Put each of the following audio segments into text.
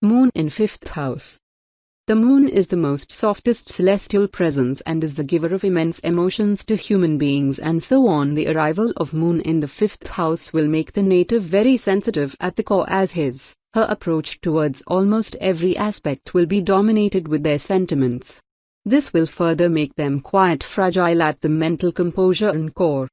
Moon in 5th house. The moon is the most softest celestial presence and is the giver of immense emotions to human beings, and so on. The arrival of moon in the 5th house will make the native very sensitive at the core, as her approach towards almost every aspect will be dominated with their sentiments. This will further make them quite fragile at the mental composure and core.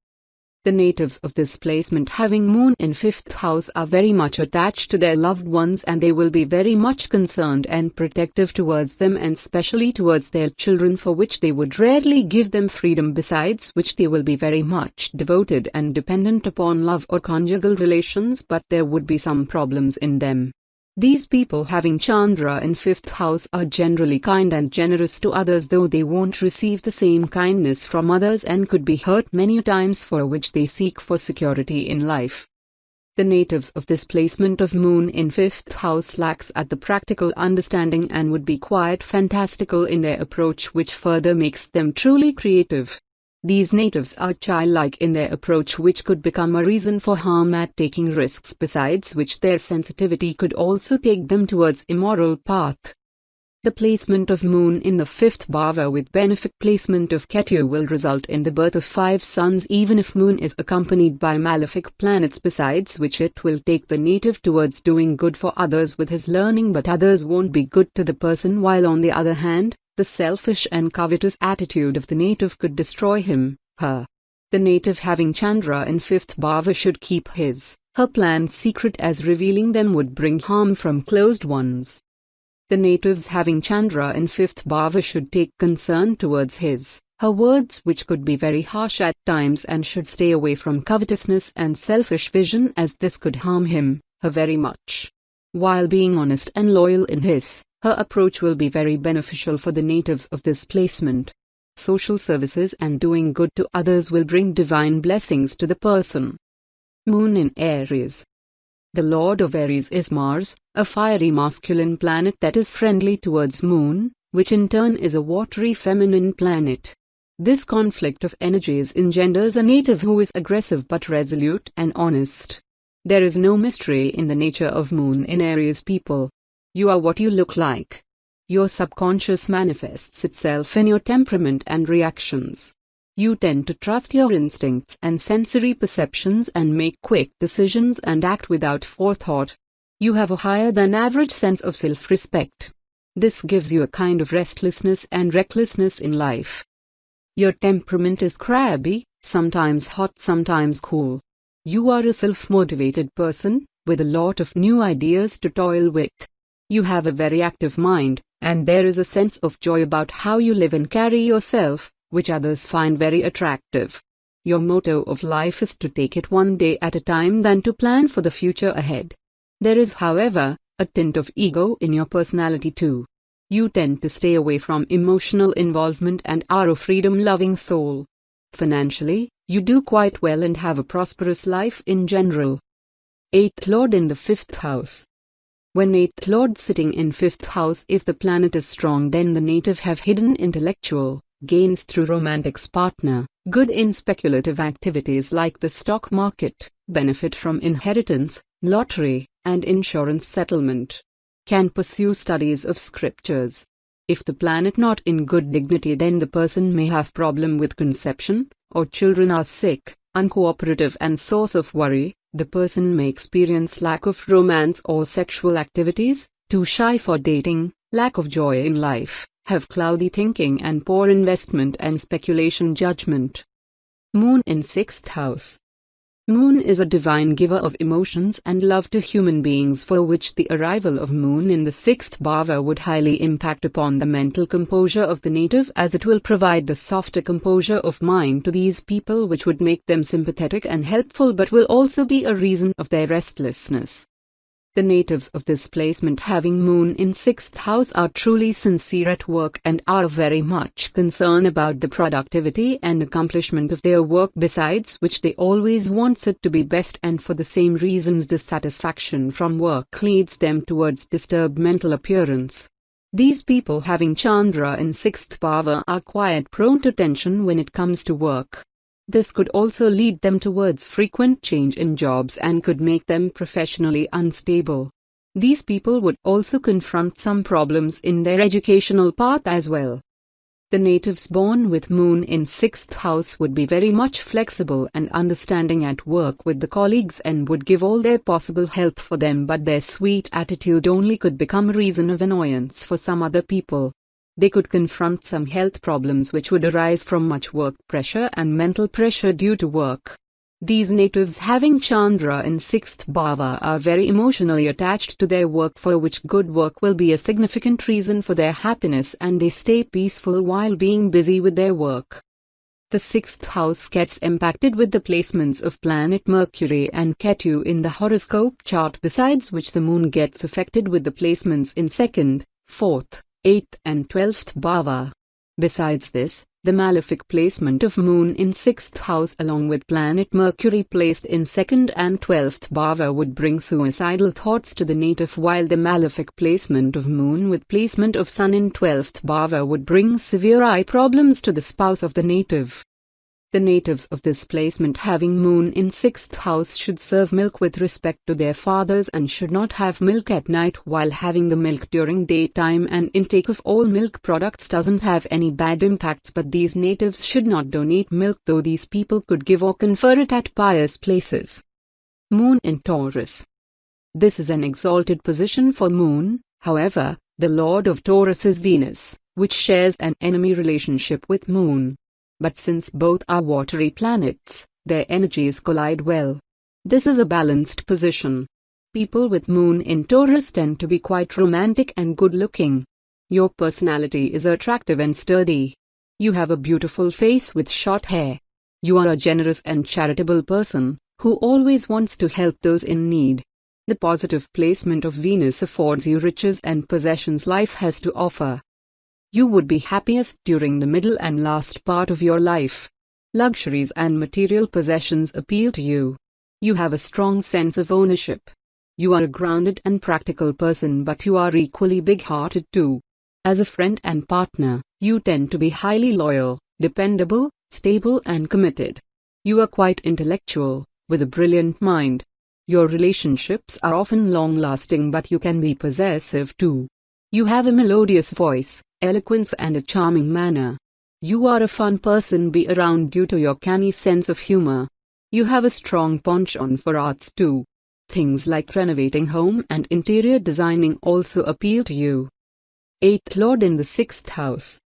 The natives of this placement having moon in 5th house are very much attached to their loved ones, and they will be very much concerned and protective towards them, and especially towards their children, for which they would rarely give them freedom, besides which they will be very much devoted and dependent upon love or conjugal relations, but there would be some problems in them. These people having Chandra in 5th house are generally kind and generous to others, though they won't receive the same kindness from others and could be hurt many times, for which they seek for security in life. The natives of this placement of moon in 5th house lacks at the practical understanding and would be quite fantastical in their approach, which further makes them truly creative. These natives are childlike in their approach, which could become a reason for harm at taking risks, besides which their sensitivity could also take them towards immoral path. The placement of moon in the 5th bhava with benefic placement of Ketu will result in the birth of 5 sons, even if moon is accompanied by malefic planets, besides which it will take the native towards doing good for others with his learning, but others won't be good to the person, while on the other hand, the selfish and covetous attitude of the native could destroy him/her. The native having Chandra in 5th bhava should keep his/her plans secret, as revealing them would bring harm from closed ones. The natives having Chandra in 5th bhava should take concern towards his/her words, which could be very harsh at times, and should stay away from covetousness and selfish vision, as this could harm him/her very much. While being honest and loyal in his/her approach will be very beneficial for the natives of this placement. Social services and doing good to others will bring divine blessings to the person. Moon in Aries. The lord of Aries is Mars, a fiery masculine planet that is friendly towards moon, which in turn is a watery feminine planet. This conflict of energies engenders a native who is aggressive but resolute and honest. There is no mystery in the nature of moon in Aries people. You are what you look like. Your subconscious manifests itself in your temperament and reactions. You tend to trust your instincts and sensory perceptions and make quick decisions and act without forethought. You have a higher than average sense of self-respect. This gives you a kind of restlessness and recklessness in life. Your temperament is crabby, sometimes hot, sometimes cool. You are a self-motivated person, with a lot of new ideas to toil with. You have a very active mind, and there is a sense of joy about how you live and carry yourself, which others find very attractive. Your motto of life is to take it one day at a time than to plan for the future ahead. There is, however, a tint of ego in your personality too. You tend to stay away from emotional involvement and are a freedom-loving soul. Financially, you do quite well and have a prosperous life in general. 8th Lord in the 5th house. When 8th Lord sitting in 5th house, if the planet is strong, then the native have hidden intellectual gains through romantic partner, good in speculative activities like the stock market, benefit from inheritance, lottery, and insurance settlement. Can pursue studies of scriptures. If the planet not in good dignity, then the person may have problem with conception, or children are sick, uncooperative and source of worry. The person may experience lack of romance or sexual activities, too shy for dating, lack of joy in life, have cloudy thinking and poor investment and speculation judgment. Moon in 6th house. Moon is a divine giver of emotions and love to human beings, for which the arrival of moon in the 6th bhava would highly impact upon the mental composure of the native, as it will provide the softer composure of mind to these people, which would make them sympathetic and helpful, but will also be a reason of their restlessness. The natives of this placement having moon in 6th house are truly sincere at work and are very much concerned about the productivity and accomplishment of their work, besides which they always want it to be best, and for the same reasons dissatisfaction from work leads them towards disturbed mental appearance. These people having Chandra in 6th bhava are quite prone to tension when it comes to work. This could also lead them towards frequent change in jobs and could make them professionally unstable. These people would also confront some problems in their educational path as well. The natives born with moon in 6th house would be very much flexible and understanding at work with the colleagues and would give all their possible help for them, but their sweet attitude only could become a reason of annoyance for some other people. They could confront some health problems which would arise from much work pressure and mental pressure due to work. These natives having Chandra in 6th bhava are very emotionally attached to their work, for which good work will be a significant reason for their happiness, and they stay peaceful while being busy with their work. The 6th house gets impacted with the placements of planet Mercury and Ketu in the horoscope chart, besides which the moon gets affected with the placements in 2nd, 4th, 8th and 12th bhava. Besides this, the malefic placement of moon in 6th house along with planet Mercury placed in 2nd and 12th bhava would bring suicidal thoughts to the native, while the malefic placement of moon with placement of sun in 12th bhava would bring severe eye problems to the spouse of the native. The natives of this placement having moon in 6th house should serve milk with respect to their fathers and should not have milk at night while having the milk during daytime, and intake of all milk products doesn't have any bad impacts, but these natives should not donate milk, though these people could give or confer it at pious places. Moon in Taurus. This is an exalted position for moon, however, the lord of Taurus is Venus, which shares an enemy relationship with moon. But since both are watery planets, their energies collide well. This is a balanced position. People with moon in Taurus tend to be quite romantic and good-looking. Your personality is attractive and sturdy. You have a beautiful face with short hair. You are a generous and charitable person, who always wants to help those in need. The positive placement of Venus affords you riches and possessions life has to offer. You would be happiest during the middle and last part of your life. Luxuries and material possessions appeal to you. You have a strong sense of ownership. You are a grounded and practical person, but you are equally big-hearted too. As a friend and partner, you tend to be highly loyal, dependable, stable and committed. You are quite intellectual, with a brilliant mind. Your relationships are often long-lasting, but you can be possessive too. You have a melodious voice, eloquence and a charming manner. You are a fun person be around due to your canny sense of humor. You have a strong penchant for arts too. Things like renovating home and interior designing also appeal to you. 8th Lord in the 6th house.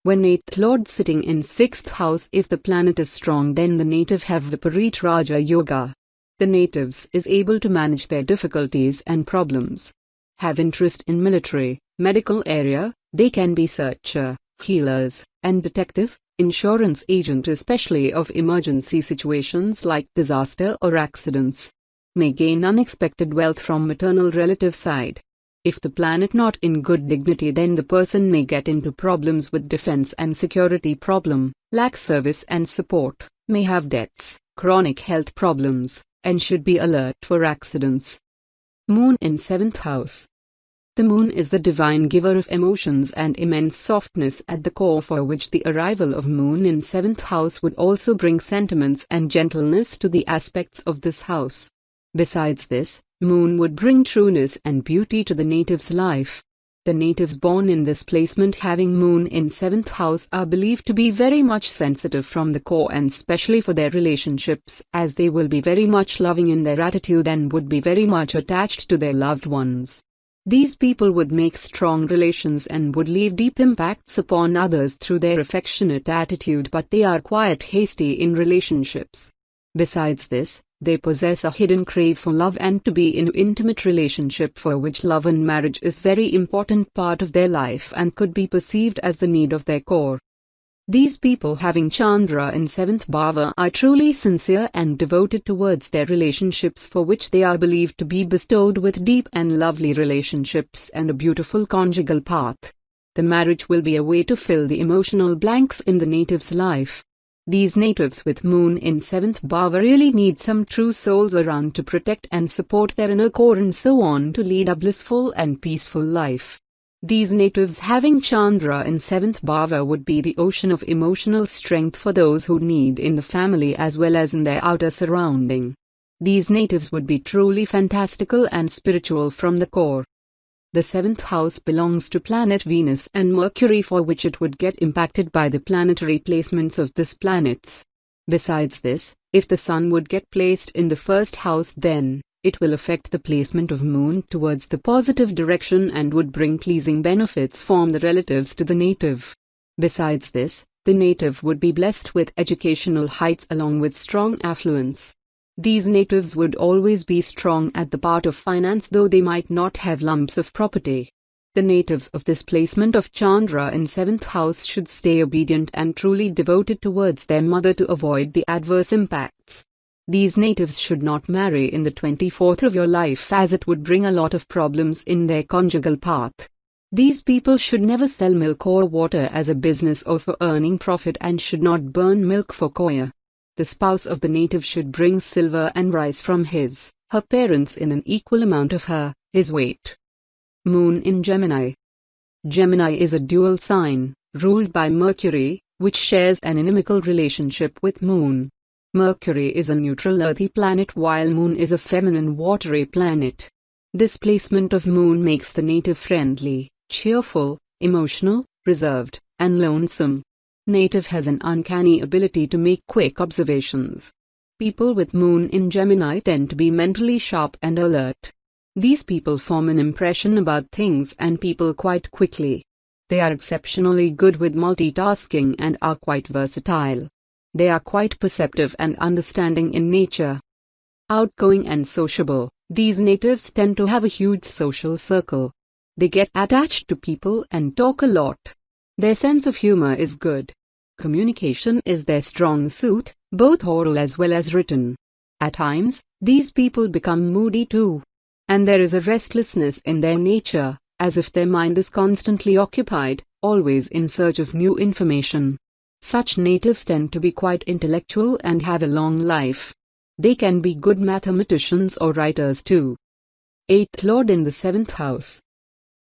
When 8th Lord sitting in 6th house, if the planet is strong, then the native have Viparit Raja Yoga. The natives is able to manage their difficulties and problems. Have interest in military, medical area. They can be searcher, healers, and detective, insurance agent, especially of emergency situations like disaster or accidents. May gain unexpected wealth from maternal relative side. If the planet not in good dignity, then the person may get into problems with defense and security problem, lack service and support, may have debts, chronic health problems, and should be alert for accidents. Moon in 7th house. The moon is the divine giver of emotions and immense softness at the core, for which the arrival of moon in 7th house would also bring sentiments and gentleness to the aspects of this house. Besides this, moon would bring trueness and beauty to the native's life. The natives born in this placement having moon in 7th house are believed to be very much sensitive from the core, and especially for their relationships, as they will be very much loving in their attitude and would be very much attached to their loved ones. These people would make strong relations and would leave deep impacts upon others through their affectionate attitude, but they are quite hasty in relationships. Besides this, they possess a hidden crave for love and to be in intimate relationship, for which love and marriage is very important part of their life and could be perceived as the need of their core. These people having Chandra in 7th bhava are truly sincere and devoted towards their relationships, for which they are believed to be bestowed with deep and lovely relationships and a beautiful conjugal path. The marriage will be a way to fill the emotional blanks in the native's life. These natives with moon in 7th bhava really need some true souls around to protect and support their inner core and so on to lead a blissful and peaceful life. These natives having Chandra in 7th bhava would be the ocean of emotional strength for those who need in the family as well as in their outer surrounding. These natives would be truly fantastical and spiritual from the core. The 7th house belongs to planet Venus and Mercury, for which it would get impacted by the planetary placements of these planets. Besides this, if the Sun would get placed in the 1st house, then it will affect the placement of Moon towards the positive direction and would bring pleasing benefits from the relatives to the native. Besides this, the native would be blessed with educational heights along with strong affluence. These natives would always be strong at the part of finance, though they might not have lumps of property. The natives of this placement of Chandra in 7th house should stay obedient and truly devoted towards their mother to avoid the adverse impacts. These natives should not marry in the 24th of your life, as it would bring a lot of problems in their conjugal path. These people should never sell milk or water as a business or for earning profit, and should not burn milk for koya. The spouse of the native should bring silver and rice from her parents in an equal amount of his weight. Moon in Gemini. Gemini is a dual sign, ruled by Mercury, which shares an inimical relationship with Moon. Mercury is a neutral earthy planet while Moon is a feminine watery planet. This placement of Moon makes the native friendly, cheerful, emotional, reserved, and lonesome. Native has an uncanny ability to make quick observations. People with Moon in Gemini tend to be mentally sharp and alert. These people form an impression about things and people quite quickly. They are exceptionally good with multitasking and are quite versatile. They are quite perceptive and understanding in nature. Outgoing and sociable, these natives tend to have a huge social circle. They get attached to people and talk a lot. Their sense of humor is good. Communication is their strong suit, both oral as well as written. At times, these people become moody too. And there is a restlessness in their nature, as if their mind is constantly occupied, always in search of new information. Such natives tend to be quite intellectual and have a long life. They can be good mathematicians or writers too. 8th Lord in the 7th house.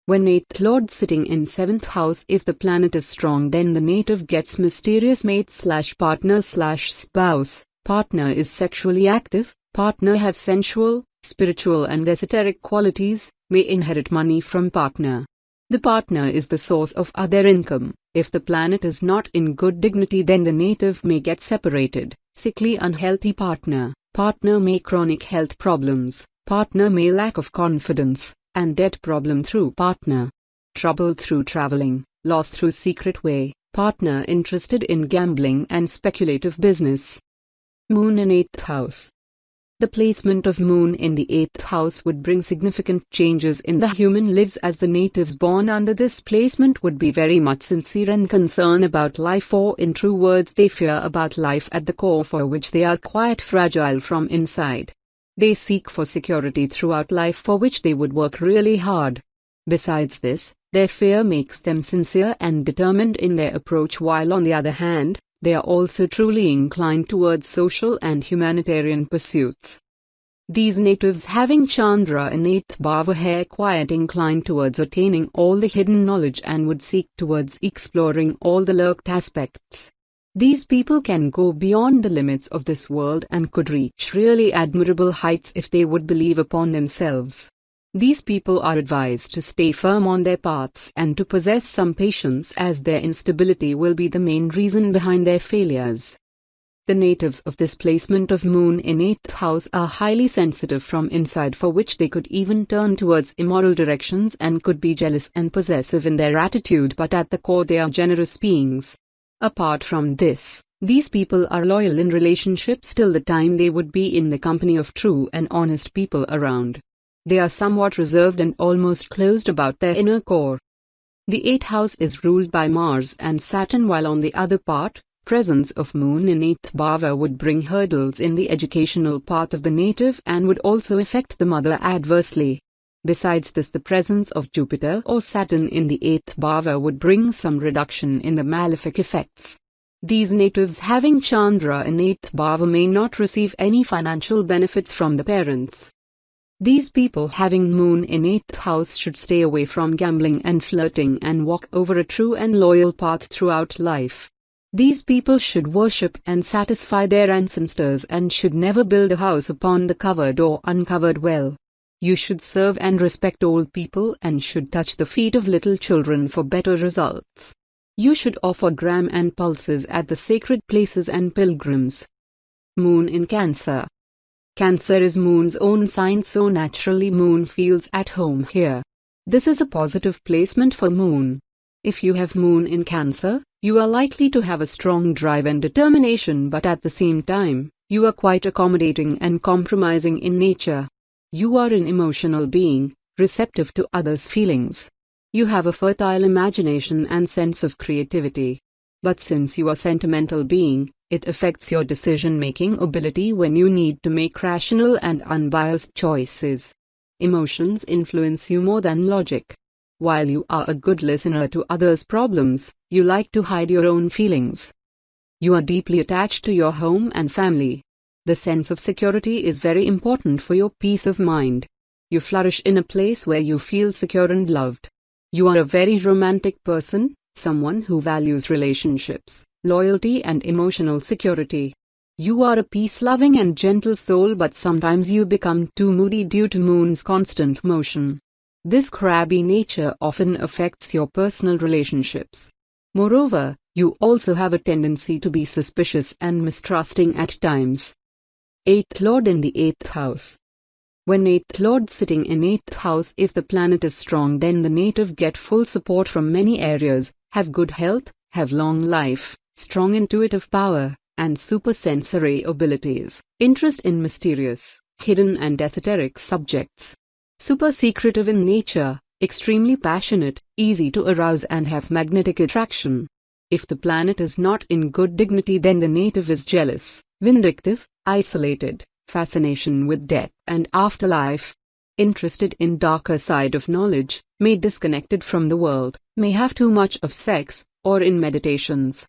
When 8th Lord sitting in 7th house, if the planet is strong, then the native gets mysterious mate/partner/spouse. Partner is sexually active, partner have sensual, spiritual and esoteric qualities, may inherit money from partner. The partner is the source of other income. If the planet is not in good dignity, then the native may get separated, sickly, unhealthy partner. Partner may chronic health problems, partner may lack of confidence, and debt problem through partner. Trouble through traveling, loss through secret way, partner interested in gambling and speculative business. Moon in 8th house. The placement of Moon in the 8th house would bring significant changes in the human lives, as the natives born under this placement would be very much sincere and concerned about life, or in true words, they fear about life at the core, for which they are quite fragile from inside. They seek for security throughout life, for which they would work really hard. Besides this, their fear makes them sincere and determined in their approach, while on the other hand, they are also truly inclined towards social and humanitarian pursuits. These natives having Chandra in 8th bhava are quite inclined towards attaining all the hidden knowledge and would seek towards exploring all the lurked aspects. These people can go beyond the limits of this world and could reach really admirable heights if they would believe upon themselves. These people are advised to stay firm on their paths and to possess some patience, as their instability will be the main reason behind their failures. The natives of this placement of Moon in 8th house are highly sensitive from inside, for which they could even turn towards immoral directions and could be jealous and possessive in their attitude, but at the core they are generous beings. Apart from this, these people are loyal in relationships till the time they would be in the company of true and honest people around. They are somewhat reserved and almost closed about their inner core. The 8th house is ruled by Mars and Saturn, while on the other part, presence of Moon in 8th bhava would bring hurdles in the educational path of the native and would also affect the mother adversely. Besides this, the presence of Jupiter or Saturn in the 8th bhava would bring some reduction in the malefic effects. These natives having Chandra in 8th bhava may not receive any financial benefits from the parents. These people having Moon in 8th house should stay away from gambling and flirting and walk over a true and loyal path throughout life. These people should worship and satisfy their ancestors and should never build a house upon the covered or uncovered well. You should serve and respect old people and should touch the feet of little children for better results. You should offer gram and pulses at the sacred places and pilgrims. Moon in Cancer. Cancer is Moon's own sign, so naturally Moon feels at home here. This is a positive placement for Moon. If you have Moon in Cancer, you are likely to have a strong drive and determination, but at the same time, you are quite accommodating and compromising in nature. You are an emotional being, receptive to others' feelings. You have a fertile imagination and sense of creativity. But since you are a sentimental being, it affects your decision-making ability when you need to make rational and unbiased choices. Emotions influence you more than logic. While you are a good listener to others' problems, you like to hide your own feelings. You are deeply attached to your home and family. The sense of security is very important for your peace of mind. You flourish in a place where you feel secure and loved. You are a very romantic person, someone who values relationships, loyalty and emotional security. You are a peace-loving and gentle soul, but sometimes you become too moody due to Moon's constant motion. This crabby nature often affects your personal relationships. Moreover, you also have a tendency to be suspicious and mistrusting at times. 8th Lord in the 8th house. When 8th Lord sitting in 8th house, if the planet is strong, then the native get full support from many areas, have good health, have long life, strong intuitive power, and supersensory abilities, interest in mysterious, hidden and esoteric subjects. Super secretive in nature, extremely passionate, easy to arouse and have magnetic attraction. If the planet is not in good dignity, then the native is jealous, vindictive, isolated, fascination with death and afterlife, interested in darker side of knowledge, may disconnected from the world, may have too much of sex, or in meditations.